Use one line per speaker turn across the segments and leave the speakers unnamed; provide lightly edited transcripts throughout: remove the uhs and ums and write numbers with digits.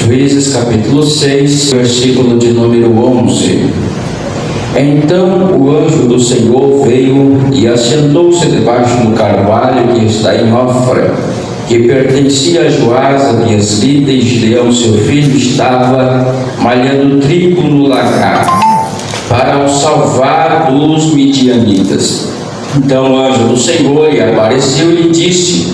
Juízes capítulo 6, versículo de número 11. Então o anjo do Senhor veio e assentou-se debaixo do carvalho que está em Ofra, que pertencia a Joás, a Biasbita, e Gideão seu filho estava malhando trigo no lagar, para o salvar dos midianitas. Então o anjo do Senhor lhe apareceu e lhe disse: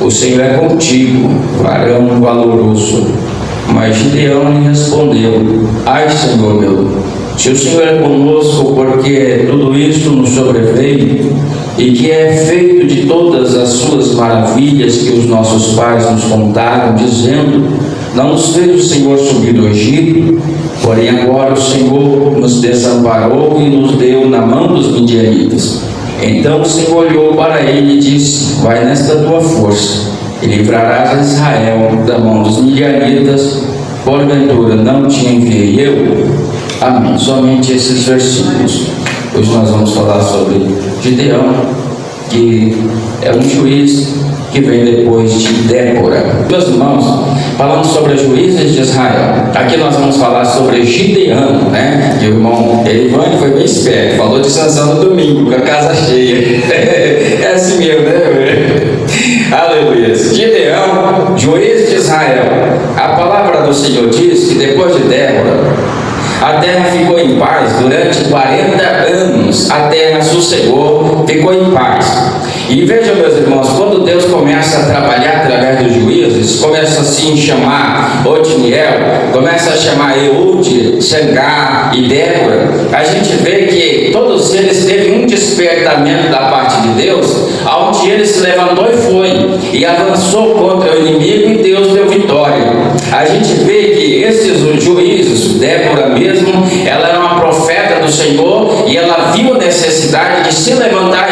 o Senhor é contigo, varão valoroso. Mas Gideão lhe respondeu: ai, Senhor meu, se o Senhor é conosco, porque tudo isto nos sobreveio, e que é feito de todas as suas maravilhas que os nossos pais nos contaram, dizendo: não nos fez o Senhor subir do Egito, porém agora o Senhor nos desamparou e nos deu na mão dos midianitas. Então o Senhor olhou para ele e disse: vai nesta tua força, e livrarás a Israel da mão dos midianitas. Porventura não te enviei eu? Amém. Somente esses versículos. Hoje nós vamos falar sobre Gideão, que é um juiz que vem depois de Débora. Meus irmãos, falando sobre os juízes de Israel, aqui nós vamos falar sobre Gideão, né? Que o irmão Elivane foi bem esperto, falou de Sansão no domingo, com a casa cheia. É assim mesmo, né? Aleluia. Gideão, juiz de Israel. A palavra do Senhor diz que depois de Débora, a terra ficou em paz durante 40 anos. A terra sossegou, ficou em paz. E vejam, meus irmãos, quando Deus começa a trabalhar através dos juízes, começa assim a chamar Otiniel, começa a chamar Eude, Xangá e Débora, a gente vê que todos eles teve um despertamento da parte de Deus, onde ele se levantou e foi, e avançou contra o inimigo, e Deus deu vitória. A gente vê que esses juízes, Débora mesmo, ela era uma profeta do Senhor, e ela viu a necessidade de se levantar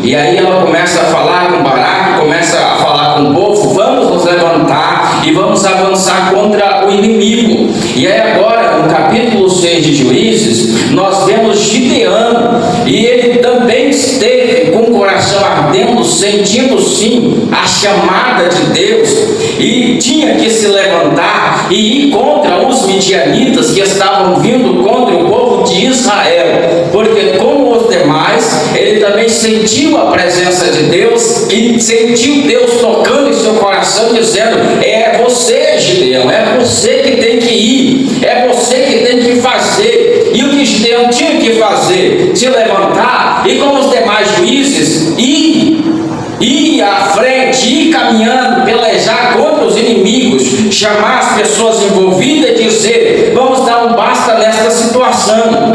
e aí ela começa a falar com Baraque, começa a falar com o povo: vamos nos levantar e vamos avançar contra o inimigo. E aí agora, no capítulo 6 de Juízes, nós vemos Gideão, e ele também esteve com o coração ardendo, sentindo sim a chamada de Deus, e tinha que se levantar e ir contra os midianitas que estavam vindo contra o povo de Israel, porque como os demais, ele também sentiu a presença de Deus e sentiu Deus tocando em seu coração, dizendo: é você, Gideão, é você que tem que ir, é você que tem que fazer. E o que Gideão tinha que fazer? Se levantar e, como os demais juízes, ir à frente, ir caminhando, pelejar contra os inimigos, chamar as pessoas envolvidas e dizer: vamos dar um basta nesta situação.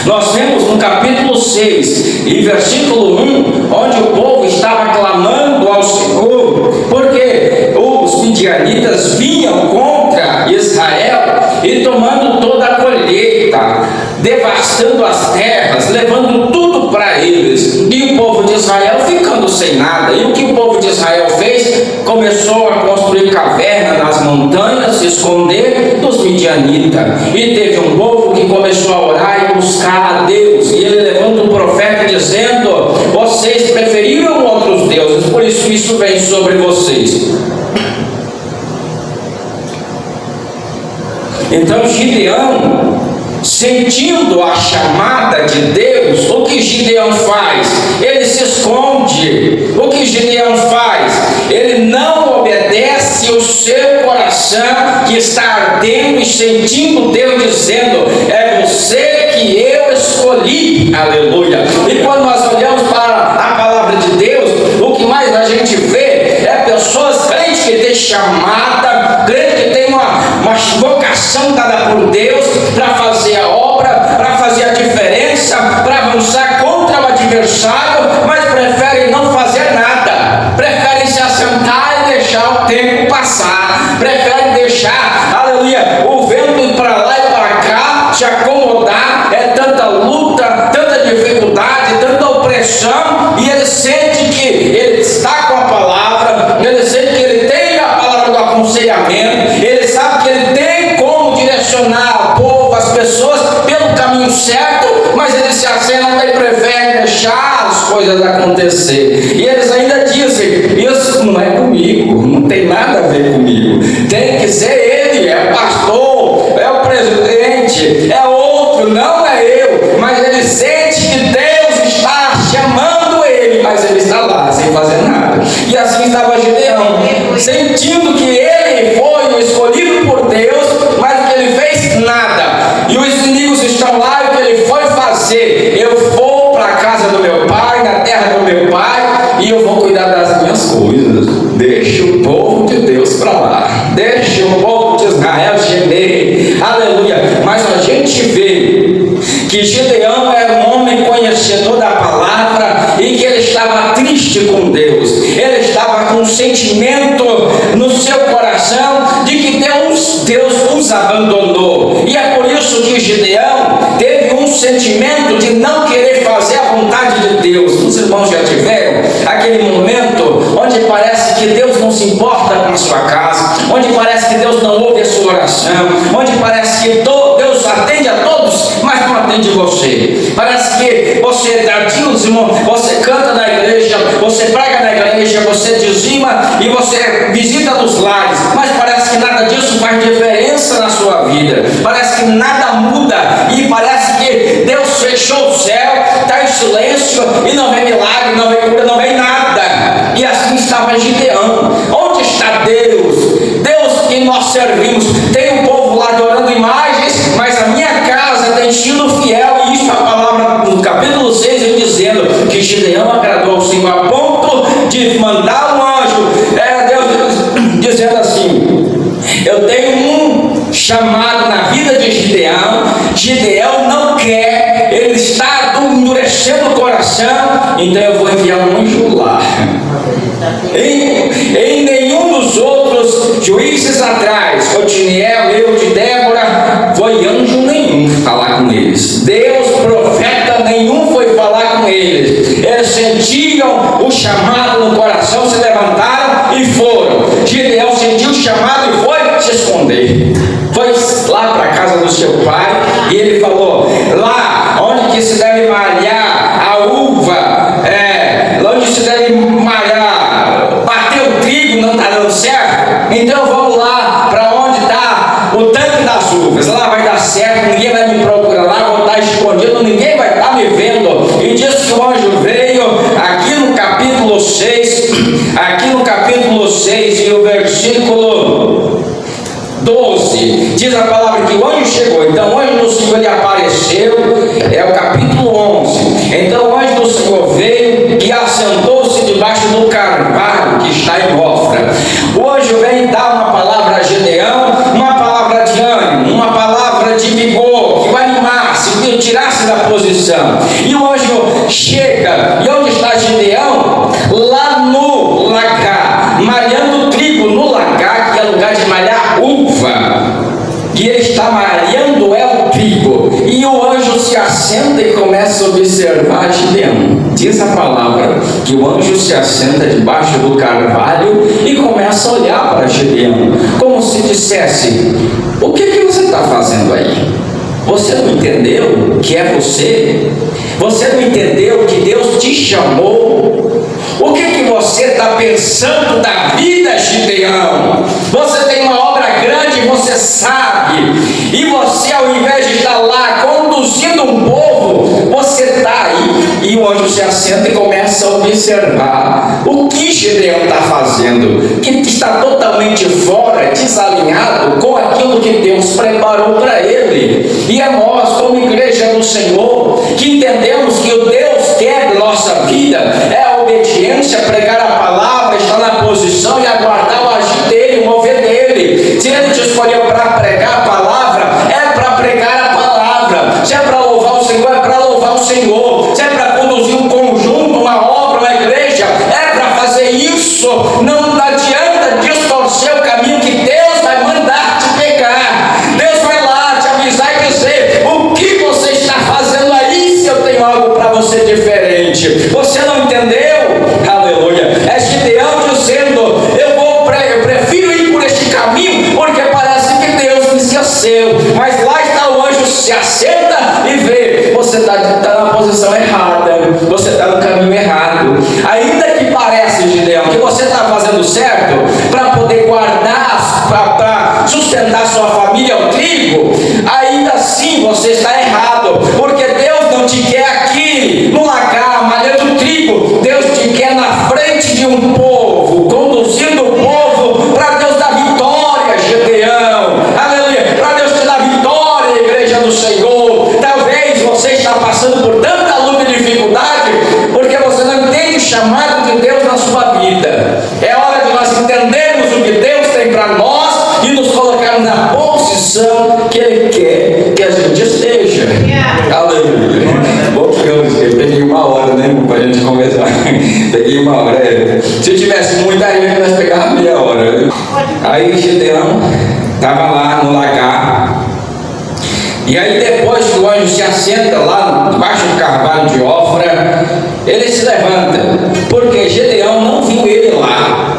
Nós vemos no capítulo 6 e versículo 1, onde o povo estava clamando ao Senhor, porque os midianitas vinham contra Israel e tomando toda a colheita, devastando as terras, levando tudo para eles, e o povo de Israel ficando sem nada. E o que o povo de Israel fez? Começou a construir caverna nas montanhas, se esconder dos midianitas. E teve um povo que começou a orar e buscar a Deus, e ele levanta o profeta dizendo: vocês preferiram outros deuses, por isso vem sobre vocês. Então Gideão, sentindo a chamada de Deus, o que Gideão faz? Ele se esconde. O que Gideão faz? Ele não obedece o seu coração que está ardendo e sentindo Deus dizendo: é você que eu escolhi. Aleluia. E quando nós olhamos para a palavra de Deus, o que mais a gente vê é pessoas crentes que têm chamada, crentes que têm uma vocação dada por Deus para fazer a obra, para fazer a diferença, para avançar contra o adversário, mas preferem não fazer nada, preferem se assentar e deixar o tempo passar, preferem deixar, aleluia, o vento ir para lá e para cá, se acomodar. É tanta luta, tanta dificuldade, tanta opressão, e ele sente que ele está com a palavra, ele sente que ele tem a palavra do aconselhamento, ele sabe que ele tem como direcionar o povo, as pessoas, pelo caminho certo, mas eles se assentam e preferem deixar as coisas acontecer. E eles ainda dizem: isso não é comigo, não tem nada a ver comigo, tem que ser ele. é o pastor, é o presidente, é outro, não é eu, mas ele sente que Deus está chamando ele, mas ele está lá sem fazer nada. E assim estava Gideão, sentindo que ele foi o escolhido por Deus, mas o que ele fez, nada. E os inimigos estão lá, e o que ele foi fazer? Eu vou para a casa do meu pai, na terra do meu pai, e eu vou cuidar das minhas coisas. Deixa o povo de Deus para lá, deixa o povo de Israel gemer, aleluia. Mas a gente vê que Gideão era um homem conhecedor da palavra e que ele estava triste com Deus, ele estava com um sentimento no seu coração de que Deus os abandonou, e é por isso que Gideão teve um sentimento de não querer fazer a vontade de Deus. Os irmãos já tiveram aquele momento onde parece que Deus não se importa com a sua casa, onde parece que Deus não ouve a sua oração, onde parece que Deus atende a todos, mas não atende você. Parece que você dá dízimo, você canta na igreja, você prega na igreja, você dizima e você visita nos lares, mas parece que nada disso faz diferença na sua vida. Parece que nada muda e parece que Deus fechou o céu, está em silêncio e não vem milagre, não vem cura, não vem nada. E assim estava Gideão. Onde está Deus? Deus que nós servimos. Tem um povo lá adorando imagens, mas a minha casa tem sido fiel. E isso é a palavra no capítulo 6, ele dizendo que Gideão agradou ao Senhor a ponto de mandar um anjo. Deus dizendo assim: eu tenho um chamado na vida de Gideão. Gideão não quer, ele está endurecendo o coração, então eu vou enviar um anjo lá. Em nenhum dos outros juízes atrás, Otiniel, eu de Débora, foi anjo nenhum falar com eles. Deus, profeta nenhum foi falar com eles. Eles sentiam o chamado no coração, se levantaram e foram. Gideão sentiu o chamado e foi se esconder. Foi lá para a casa do seu pai e ele falou: lá onde que se deve malhar a uva, lá onde se deve malhar, bater o trigo, não está dando certo, então vamos lá para onde está o tanque das uvas, lá vai dar certo, ninguém vai me procurar lá, vou estar escondido, ninguém vai estar me vendo. E diz que o anjo veio aqui no capítulo 6, e o versículo 12, diz a palavra que o anjo chegou. Então o anjo do Senhor lhe apareceu, é o capítulo 11. Então o anjo do Senhor veio e assentou-se debaixo do carvalho que está em Ofra. O anjo vem dar uma palavra a Gideão, uma palavra de ânimo, uma palavra de vigor, que o animasse, que o tirasse da posição. E o anjo chega, e onde está Gideão? Lá no lagar, malhando trigo no lagar, que é lugar de malhar uva, que ele está malhando é o trigo. E o anjo se assenta e começa a observar Gideão. Diz a palavra que o anjo se assenta debaixo do carvalho e começa a olhar para Gideão, como se dissesse: o que você está fazendo aí? Você não entendeu que é você? Você não entendeu que Deus te chamou? O que você está pensando da vida, Gideão? Você tem uma obra grande, você sabe. E você, ao invés de estar lá conduzindo um povo, você está aí. E o anjo se assenta e começa a observar o que Gideão está fazendo, que está totalmente fora, desalinhado com aquilo que Deus preparou para ele. E é nós, como igreja do Senhor, que entendemos que o Deus quer da nossa vida é a obediência, pregar a palavra, estar na posição e aguardar o agir dele, o mover dele. Se ele te escolheu para pregar a palavra, é para pregar a palavra. Se é para louvar o Senhor, é para louvar o Senhor. Se é para conduzir um conjunto, uma obra, uma igreja, é para fazer isso. Não adianta distorcer o caminho que Deus vai mandar te pegar. Deus vai lá te avisar e dizer: o que você está fazendo aí, se eu tenho algo para você diferente? Você não entendeu? Aleluia. É Gideão dizendo: eu prefiro ir por este caminho, porque parece que Deus me esqueceu. Mas lá está o anjo, se assenta e vê: você está na posição errada, você está no caminho errado. Ainda que pareça, Gideão, que você está fazendo certo para poder guardar, para sustentar sua posição que Ele quer que a gente esteja. Aleluia. Bom que eu peguei uma hora, né, para a gente conversar. Peguei uma hora. Se tivesse muita gente, nós pegávamos meia hora. Aí Gideão estava lá no lagar. E aí depois que o anjo se assenta lá debaixo do carvalho de Ofra, ele se levanta, porque Gideão não viu ele lá.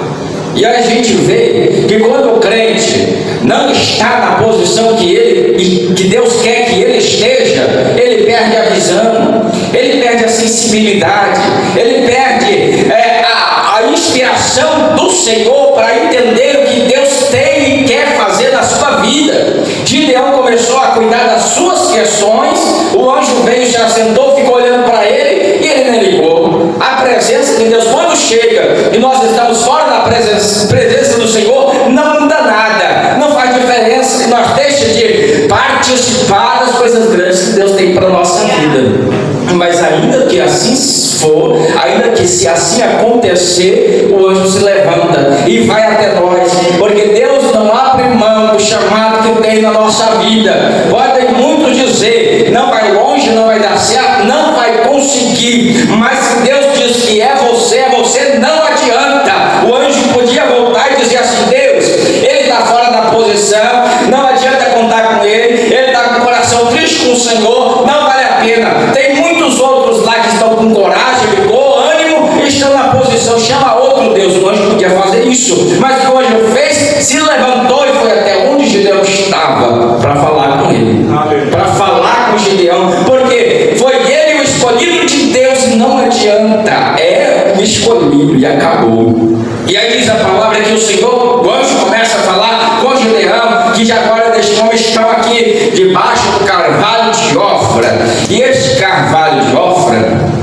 E aí a gente vê que quando o crente não está na posição que Deus quer que ele esteja, ele perde a visão, ele perde a sensibilidade, ele perde a inspiração do Senhor para entender o que Deus tem e quer fazer na sua vida. Gideão começou a cuidar das suas questões, o anjo veio, se assentou, ficou olhando para ele e ele nem ligou. A presença de Deus, quando chega e nós estamos fora da presença do Senhor, não muda nada, não faz diferença, e nós deixamos de participar das coisas grandes que Deus tem para a nossa vida. Mas ainda que assim for, ainda que se assim acontecer, o anjo se levanta e vai até nós, porque Deus não abre mão do chamado que tem na nossa vida. Podem muitos dizer, não vai longe, não vai dar certo, não vai conseguir, mas se Deus diz que é você não adianta. O anjo podia voltar e dizer assim: Deus, ele está fora da posição, não adianta contar com ele está com o coração triste com o Senhor, não vale a pena. Tem muitos outros lá que estão com coragem, vigor, ânimo, e estão na posição, chama outro Deus. O anjo podia fazer isso, mas o que o anjo fez, se levantou e foi até onde Gideão estava para falar com ele, para falar com Gideão, porque foi ele o escolhido de Deus, e não adianta, é o escolhido e acabou. E aí diz a palavra que o Senhor, o anjo começa a falar com Gideão, que já agora deste homem estão aqui debaixo do carvalho de Ofra. E esse carvalho de Ofra,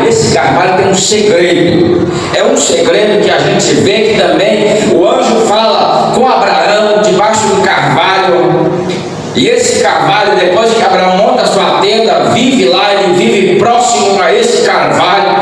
esse carvalho tem um segredo. É um segredo que a gente vê que também o anjo fala com Abraão debaixo do carvalho. E esse carvalho, depois que Abraão monta a sua tenda, vive lá, ele vive próximo a esse carvalho.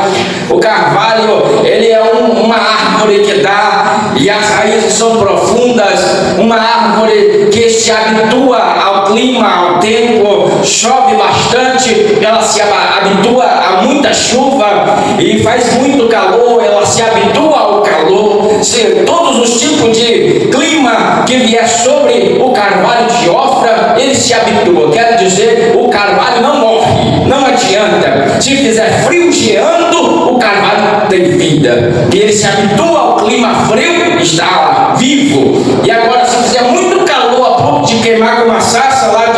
O carvalho, ele é uma árvore que dá, e as raízes são profundas, uma árvore que se habitua ao clima, ao tempo, chove bastante, ela se habitua a muita chuva, e faz muito calor, ela se habitua ao calor. Se todos os tipos de clima que vier sobre o carvalho de Ofra, ele se habitua. Quer dizer, o carvalho não morre, não adianta. Se fizer frio geando, o carvalho tem vida, e ele se habitua ao clima frio, está lá, vivo. E agora, se fizer muito calor a ponto de queimar com uma sarça lá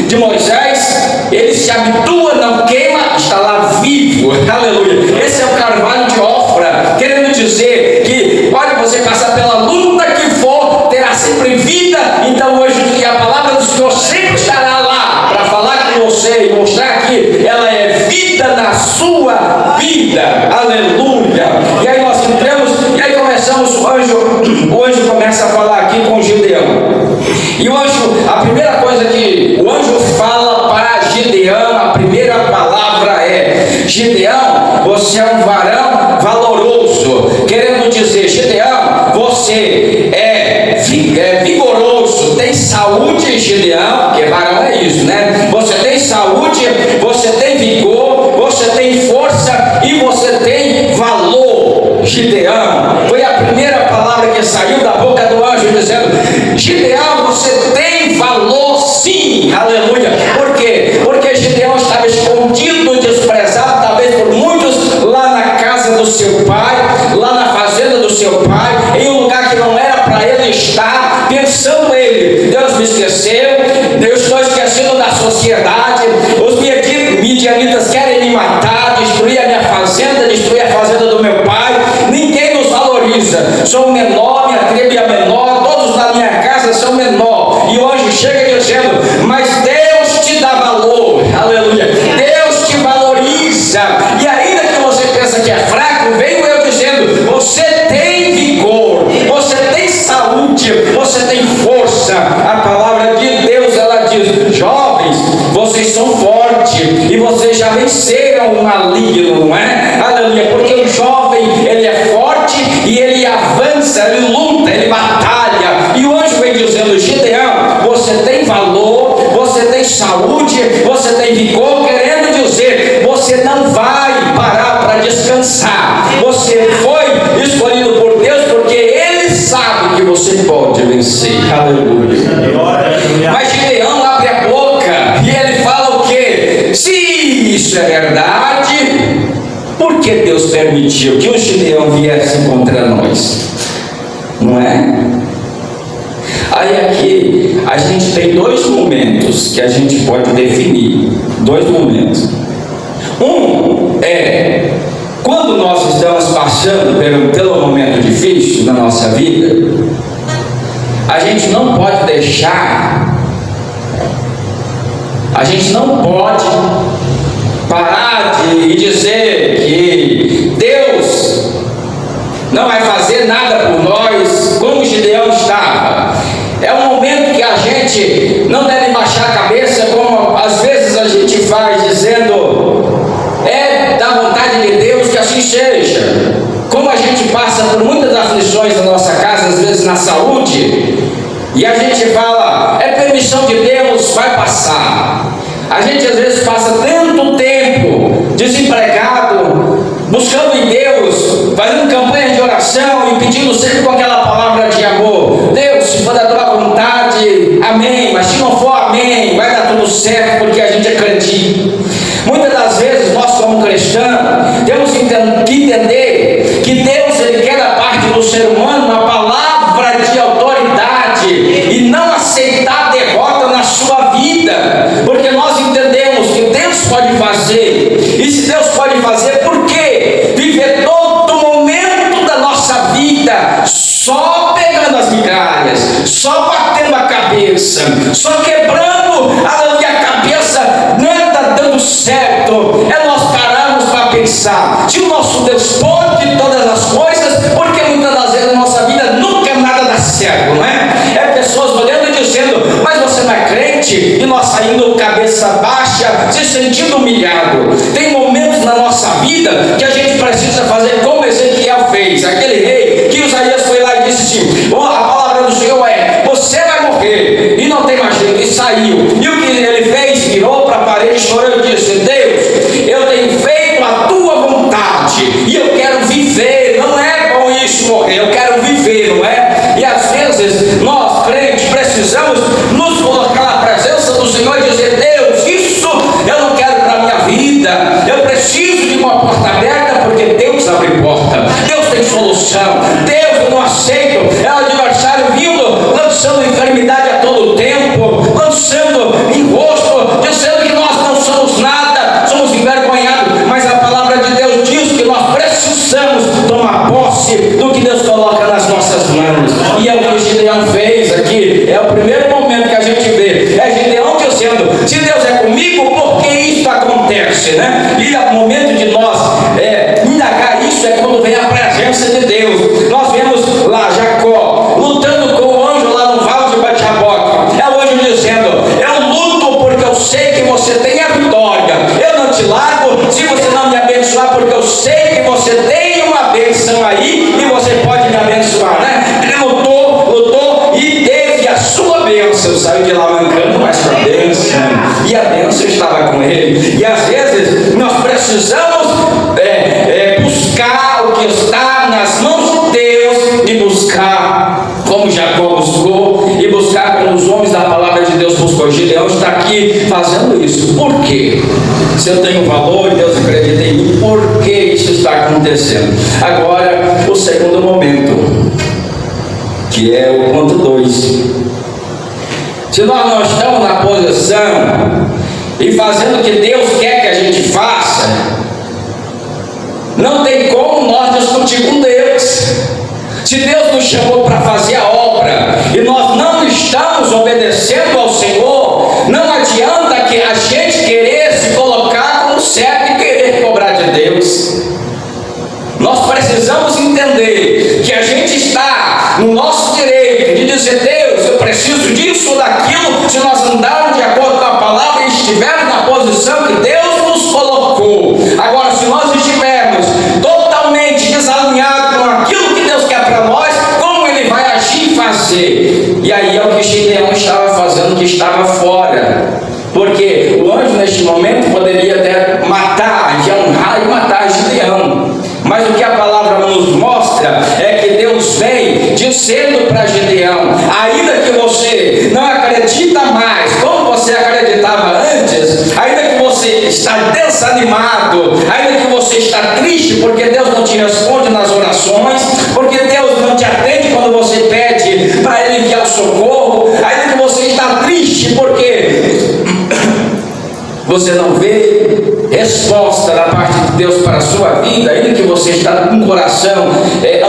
de Moisés, ele se habitua, não queima, está lá vivo. Aleluia. Esse é o carvalho de Ofra, querendo dizer que pode você passar pela luta que for, terá sempre vida. Então hoje a palavra do Senhor sempre estará lá para falar com você e mostrar que ela é vida na sua vida. Aleluia. E aí nós entramos, e aí começamos, o anjo começa a falar aqui com Gideão. E o anjo, a primeira coisa que o anjo fala para Gideão, a primeira palavra é: Gideão, você é um varão valoroso. Querendo dizer, Gideão, você é vigoroso, tem saúde, Gideão, porque varão é isso, né? Você tem saúde, você tem vigor, você tem força e você tem valor, Gideão. Foi a primeira palavra que saiu da boca do anjo, dizendo: Gideão, você tem valor sim. Aleluia. Por quê? Porque Gideão estava escondido, desprezado, talvez por muitos, lá na casa do seu pai, lá na fazenda do seu pai, em um lugar que não era para ele estar, pensando ele: Deus me esqueceu, eu estou esquecendo da sociedade, os midianitas querem me matar, destruir a minha fazenda, destruir a fazenda do meu pai, ninguém nos valoriza, sou menor, minha tribo é menor, todos na minha casa são menor. E o anjo chega dizendo: mas Deus te dá valor, aleluia, Deus te valoriza. E ainda que você pensa que é fraco, venho eu dizendo: você tem vigor, você tem saúde, você tem força. A palavra de Deus, ela diz: jovens, vocês são fortes e vocês já venceram o maligno, não é? Aleluia. Porque o jovem, ele é forte e ele avança, ele luta, ele batalha. E o anjo vem dizendo: Gideão, saúde, você tem vigor, querendo dizer, você não vai parar para descansar. Você foi escolhido por Deus porque Ele sabe que você pode vencer. Aleluia. Mas Gideão abre a boca e ele fala o quê? Se isso é verdade, por que Deus permitiu que o Gideão viesse contra nós? Não é? Aí aqui a gente tem dois momentos que a gente pode definir. Dois momentos. Um é quando nós estamos passando pelo momento difícil na nossa vida, a gente não pode deixar, a gente não pode parar de dizer que Deus não vai fazer nada por nós, como Gideão estava. É um momento que a gente não deve baixar a cabeça, como às vezes a gente faz, dizendo, é da vontade de Deus que assim seja. Como a gente passa por muitas aflições na nossa casa, às vezes na saúde, e a gente fala, é permissão de Deus, vai passar. A gente às vezes passa tanto tempo desempregado, buscando em Deus, fazendo campanha de oração e pedindo sempre com aquela palavra de amor. Deus, se for da tua vontade, amém. Mas se não for amém, vai dar tudo certo, porque a gente acredita. Muitas das vezes nós, como cristãos, temos que entender que Deus, Ele quer da parte do ser humano uma palavra de autoridade e não aceitar a derrota na sua vida, porque nós entendemos que Deus pode fazer. E se Deus pode fazer, por que viver todo momento da nossa vida só pegando as migalhas, só batendo a cabeça, só quebrando a cabeça, nada dando certo? É nós pararmos para pensar, se o nosso Deus pode todas as coisas, porque muitas das vezes na nossa vida nunca nada dá certo, não é? É pessoas olhando e dizendo, mas você não é crente, e nós saindo cabeça baixa, se sentindo humilhado. Tem momentos na nossa vida que a gente precisa fazer como Ezequiel fez, aquele rei que Isaías foi lá e disse assim, a palavra do Senhor é, você vai morrer, e não tem mais jeito, e saiu. E o que ele fez? Virou para a parede, chorando e disse, Deus, eu tenho feito a tua vontade, e eu quero viver, não é bom isso morrer, eu quero viver, não é? E às vezes, nós crentes precisamos nos colocar na presença do Senhor e dizer, Deus, isso eu não quero para a minha vida, eu preciso de uma porta aberta, porque Deus abre porta, Deus tem solução, Deus, eu não aceito, é o adversário vindo, lançando enfermidade a todo tempo, lançando enrosco, dizendo que nós não somos nada, somos envergonhados, mas a palavra de Deus diz que nós precisamos tomar posse do que Deus coloca nas nossas mãos, e é o que Gideão fez aqui. É o primeiro momento que a gente vê, é Gideão dizendo, se Deus é comigo, por que isso acontece, né? E o momento de nós indagar isso é quando vem a presença de Deus. Nós vemos lá Jacó lutando com o anjo lá no vale de Bet-Jaboque. É o anjo dizendo, eu luto porque eu sei que você tem a vitória, eu não te largo se você não me abençoar, porque eu sei que você tem uma bênção aí e você pode me abençoar, né? Ele lutou e teve a sua bênção, saiu de lá mancando, mas com a bênção, e a bênção estava com ele. E às vezes nós precisamos buscar o que está nas mãos de Deus, e buscar como Jacó buscou, e buscar como os homens da palavra de Deus buscou. Gideão está aqui fazendo isso. Por quê? Se eu tenho valor e Deus acredita em mim, por que isso está acontecendo? Agora, o segundo momento, que é o ponto 2. Se nós não estamos na posição e fazendo o que Deus quer que a gente faça, não tem como nós discutir com Deus. Se Deus nos chamou para fazer a obra e nós não estamos obedecendo ao Senhor, não adianta que a gente querer se colocar como certo e querer cobrar de Deus. Nós precisamos entender que a gente está no nosso direito de dizer, Deus, eu preciso disso ou daquilo, se nós andarmos de acordo com a palavra e estivermos na posição que Deus nos colocou. Agora, se nós estivermos totalmente desalinhados com aquilo que Deus quer para nós, como Ele vai agir e fazer? E aí é o que Gideão estava fazendo, que estava fora. porque o anjo neste momento poderia até matar, honrar e matar Gideão. Mas o que a palavra nos mostra é que Deus vem dizendo para Gideão: ainda que você não acredita mais como você acreditava antes, ainda que você está desanimado, ainda que você está triste porque Deus não te responde nas orações, porque Deus não te atende quando você pede para Ele enviar socorro, ainda que você está triste porque você não vê resposta da parte de Deus para a sua vida, ainda que você está com o coração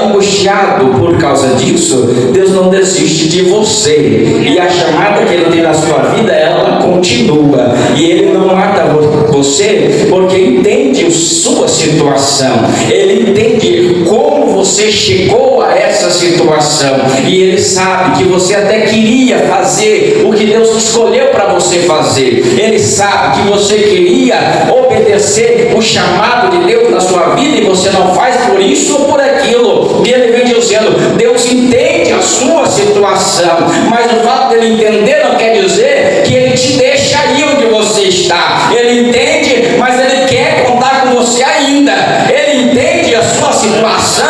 angustiado por causa disso, Deus não desiste de você, e a chamada que Ele tem na sua vida, ela continua, e Ele não mata você porque entende a sua situação, Ele entende como você chegou a essa situação, e Ele sabe que você até queria fazer o que Deus escolheu para você fazer, Ele sabe que você queria obedecer o chamado de Deus na sua vida e você não faz por isso ou por aquilo, e Ele vem dizendo: Deus entende a sua situação, mas o fato dele entender não quer dizer que Ele te deixa aí onde você está. Ele entende, mas Ele quer contar com você ainda. Ele entende a sua situação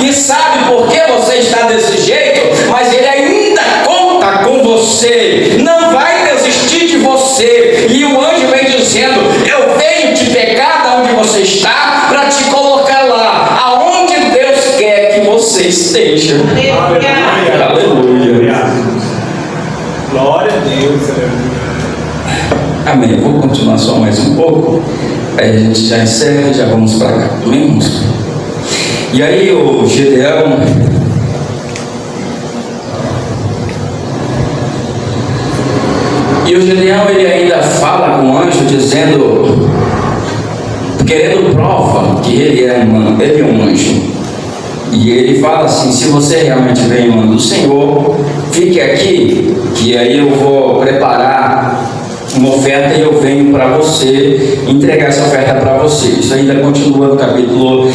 e sabe por que você está desse jeito, mas Ele ainda conta com você, não vai desistir de você. E o anjo vem dizendo: eu venho te pegar de onde você está para te colocar lá, aonde Deus quer que você esteja. Aleluia. Aleluia.
Glória a Deus.
Amém. Vou continuar só mais um pouco, aí a gente já encerra e já vamos para cá. Amém? E aí o Gideão, ele ainda fala com o anjo dizendo, querendo prova que ele é um anjo. E ele fala assim: se você realmente vem em nome do Senhor, fique aqui, que aí eu vou preparar uma oferta e eu venho para você entregar essa oferta para você. Isso ainda continua no capítulo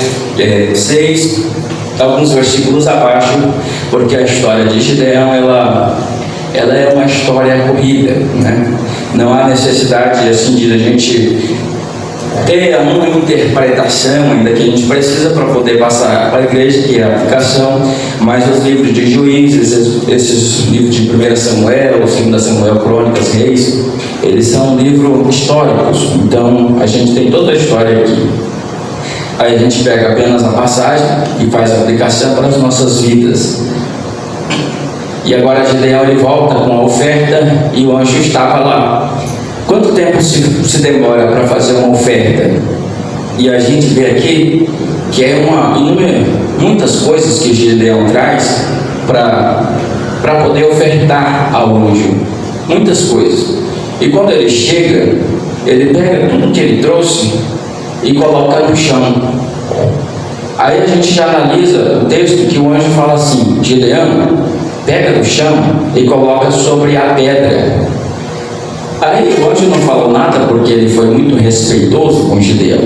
6, alguns versículos abaixo, porque a história de Gideão ela é uma história corrida, né? Não há necessidade assim de a gente ter uma interpretação ainda que a gente precisa para poder passar para a igreja, que é a aplicação, mas os livros de Juízes, esses livros de 1 Samuel, 2 Samuel, Crônicas, Reis, eles são livros históricos, então a gente tem toda a história aqui. Aí a gente pega apenas a passagem e faz a aplicação para as nossas vidas. E agora Gideão ele volta com a oferta e o anjo estava lá. Quanto tempo se demora para fazer uma oferta? E a gente vê aqui que é muitas coisas que Gideão traz para poder ofertar ao anjo. Muitas coisas. E quando ele chega, ele pega tudo que ele trouxe e coloca no chão. Aí a gente já analisa o texto que o anjo fala assim: Gideão, pega do chão e coloca sobre a pedra. Aí o anjo não falou nada porque ele foi muito respeitoso com Gideão.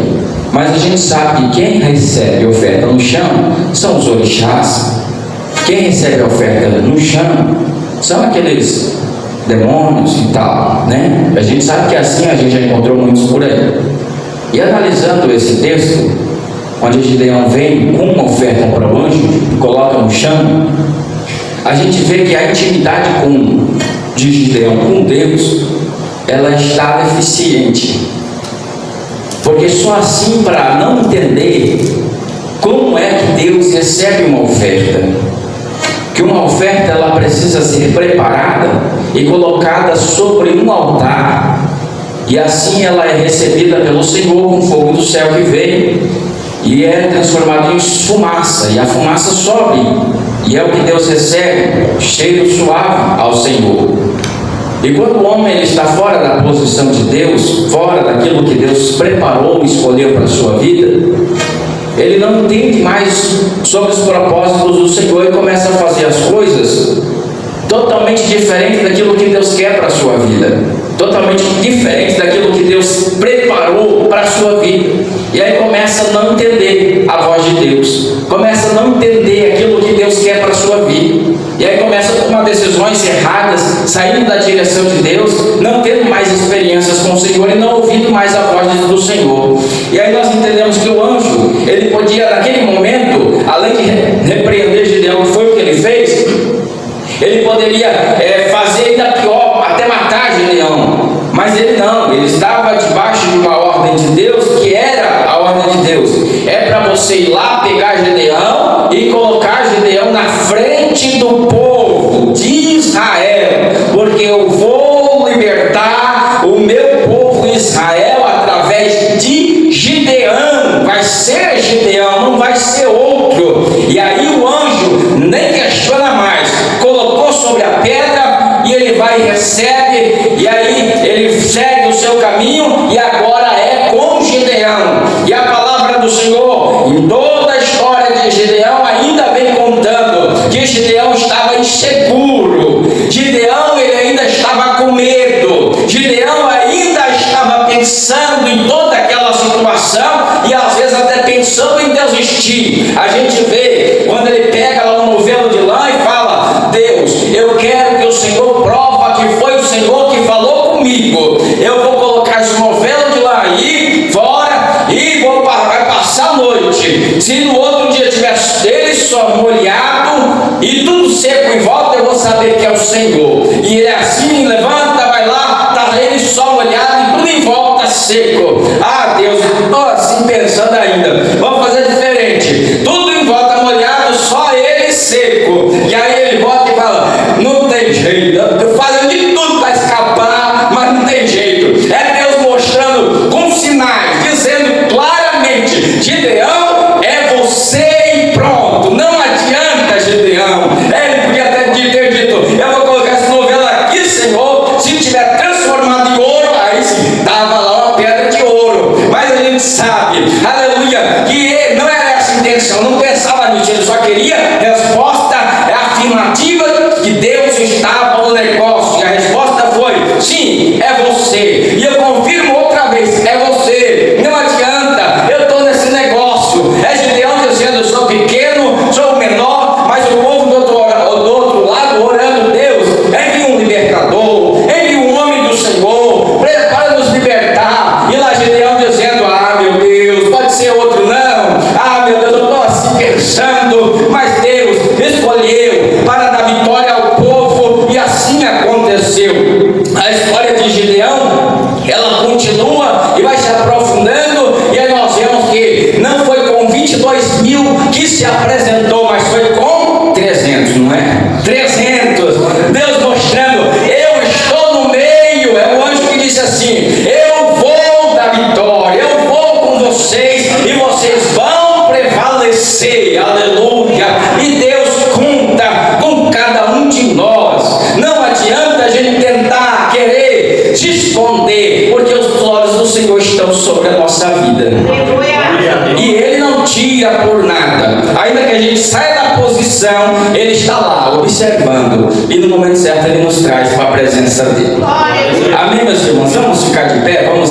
Mas a gente sabe que quem recebe oferta no chão são os orixás. Quem recebe a oferta no chão são aqueles demônios e tal, né? A gente sabe que assim a gente já encontrou muitos por aí. E analisando esse texto, onde Gideão vem com uma oferta para o anjo e coloca no chão, a gente vê que a intimidade de Gideão com Deus, ela está deficiente, porque só assim, para não entender como é que Deus recebe uma oferta, que uma oferta ela precisa ser preparada e colocada sobre um altar, e assim ela é recebida pelo Senhor com fogo do céu que vem e é transformada em fumaça, e a fumaça sobe, e é o que Deus recebe, cheiro suave ao Senhor. E quando o homem ele está fora da posição de Deus, fora daquilo que Deus preparou e escolheu para a sua vida, ele não entende mais sobre os propósitos do Senhor e começa a fazer as coisas totalmente diferente daquilo que Deus quer para a sua vida, totalmente diferente daquilo que Deus preparou para a sua vida. E aí começa a não entender a voz de Deus, começa a não entender aquilo que Deus quer para a sua vida, e aí começa a tomar decisões erradas, saindo da direção de Deus, não tendo mais experiências com o Senhor e não ouvindo mais a voz do Senhor. E aí nós entendemos que o anjo, ele podia naquele momento, além de repreender Gideão, que foi o que ele fez, ele poderia fazer ainda pior, até matar Gideão. Mas ele não, ele estava debaixo de uma ordem de Deus, que era a ordem de Deus. É para você ir lá pegar Gideão e colocar Gideão na frente do povo de Israel, porque eu vou libertar o meu povo Israel através de Gideão. Vai ser Gideão, não vai ser outro. E aí o anjo nem questiona mais, colocou sobre a pedra e ele vai e recebe, e aí ele segue o seu caminho e agora é com Gideão. E a palavra do Senhor, em toda a história de Gideão, ainda vem contando que Gideão estava inseguro, Gideão ele ainda estava com medo, Gideão ainda estava pensando em toda aquela situação e às vezes até pensando em desistir. A gente vê quando ele pega lá um novelo de lã e fala: Deus, eu quero que o Senhor prova que foi o Senhor que falou comigo. Eu vou colocar esse novelo de lã aí fora e vai passar a noite. Se no outro dia tiver ele só molhado e tudo seco em volta, eu vou saber que é o Senhor. E ele assim levanta, vai lá, tá ele só molhado e tudo em volta seco. Ah, Deus, estou assim pensando ainda. Vamos fazer diferente. Tudo em volta molhado, só ele seco. E aí ele volta e fala: não tem jeito, eu fazendo de tudo para escapar, mas não tem jeito. É Deus mostrando com sinais, dizendo claramente: Gideão, é você e pronto. Não adianta, Gideão. Ele podia até ter dito: eu vou colocar esse novelo aqui, Senhor, se tiver transformado em ouro, aí sim, dava lá uma pedra de ouro. Mas a gente sabe, aleluia, que não era essa a intenção, não pensava nisso, ele só queria resposta afirmativa que Deus estava no negócio. E a resposta foi: sim, é você. E eu confirmo outra vez: é você. Não adianta, eu estou nesse negócio. É Gideão dizendo: eu sou pequeno, sou o menor, mas o povo do outro lado orando: Deus, envia um libertador, envia um homem do Senhor para nos libertar. E lá Gideão dizendo: ah, meu Deus, pode ser outro não. Ah, meu Deus, eu estou assim pensando, mas Deus escolheu para dar vitória ao povo, e assim aconteceu. A história de Gideão, ela continua e vai se aprofundando, e aí nós vemos que não foi com 22 mil que se apresentou, mas foi com 300, não é? 300, Deus mostrando: eu estou no meio. É o anjo que disse assim: eu vou dar vitória, eu vou com vocês e vocês vão prevalecer, aleluia. E Deus conta com cada um de nós. Não adianta a gente tentar querer se esconder, porque os olhos do Senhor estão sobre a nossa vida. E Ele não tira por nada. Ainda que a gente saia da posição, Ele está lá observando, e no momento certo Ele nos traz para a presença dEle. Amém, meus irmãos? Vamos ficar de pé, vamos